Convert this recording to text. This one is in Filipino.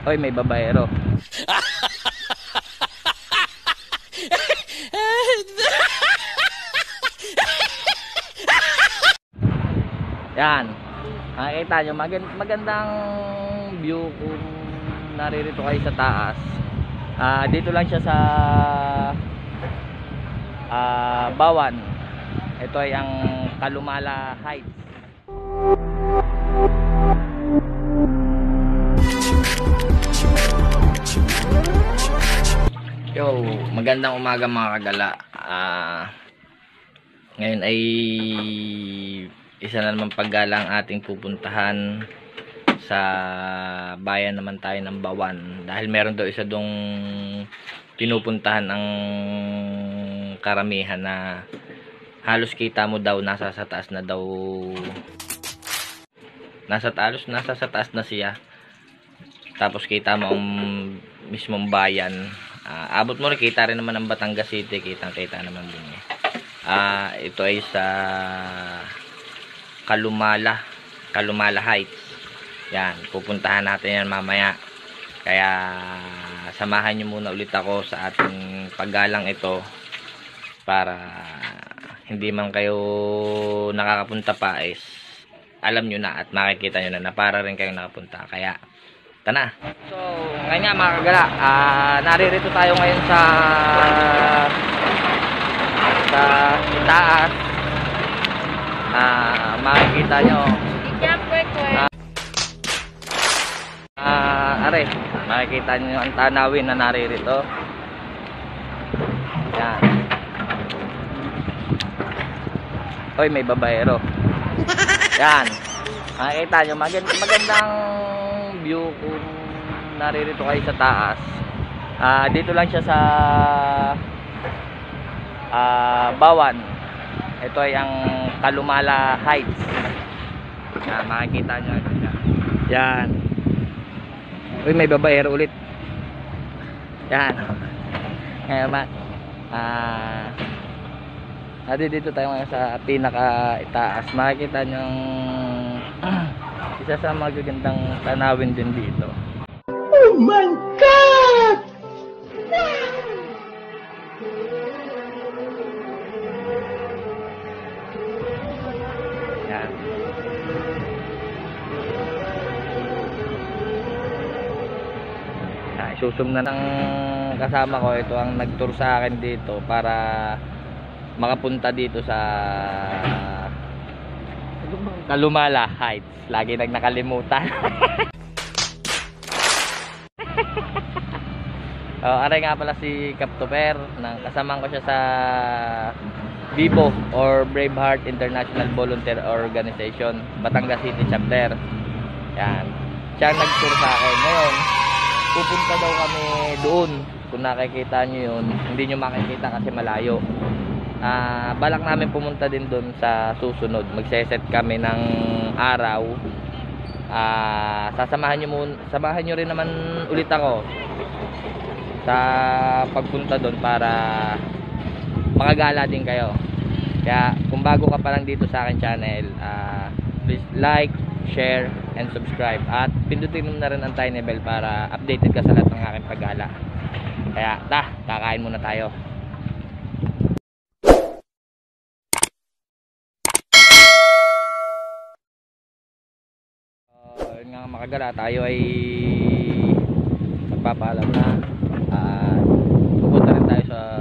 Oy, may babaero. Yan. Makikita nyo, magandang view kung naririto kayo sa taas. Dito lang siya sa Bawan. Ito ay ang Kalumala Heights. Yo, magandang umaga mga kagala. Ngayon ay isa na naman paggalang ating pupuntahan sa bayan naman tayo ng Bawan, dahil meron daw isa dong pinupuntahan ang karamihan na halos kita mo daw nasa sa taas na daw, nasa sa taas na siya, tapos kita mo ang mismong bayan. Abot mo rin, kita rin naman ang Batangas City, kita naman din. Ito ay sa Kalumala Heights. Yan, pupuntahan natin yan mamaya. Kaya samahan nyo muna ulit ako sa ating paggalang ito, para hindi man kayo nakakapunta pa is alam nyo na at makikita nyo na para rin kayong nakapunta. Kaya tana. So ngayon nga mga kagala, naririto tayo ngayon sa taas. Makikita nyo, are, makikita nyo ang tanawin na naririto. Yan. Oy, may babaero. Yan. Makikita nyo, magandang view kung naririto kayo sa taas. Dito lang siya sa Bawan. Ito ay ang Kalumala Heights. Yan, makikita nyo. Yan. Uy, may babaero ulit. Yan. Ngayon dito tayo ngayon sa pinaka itaas. Makikita nyo isa sa magagandang tanawin din dito. Oh my God! Yan. Isusum na ng kasama ko. Ito ang nag-tour sa akin dito para makapunta dito sa Kalumala Heights. Lagi nakalimutan. Aray nga pala si Kaptoper. Kasama ko siya sa Vivo or Braveheart International Volunteer Organization, Batangas City Chapter. Yan. Siya nag-tour sa akin. Ngayon, pupunta daw kami doon. Kung nakikita nyo yun, hindi nyo makikita kasi malayo. Balak namin pumunta din doon sa susunod. Magseset kami ng araw. Samahan nyo rin naman ulit ako sa pagpunta doon para makagala din kayo. Kaya kung bago ka pa lang dito sa akin channel, please like, share, and subscribe. At pindutin mo na rin ang tiny bell para updated ka sa lahat ng aking paggala. Kaya kakain muna tayo. Yun nga makagala, tayo ay magpapaalam na. Pupunta rin tayo sa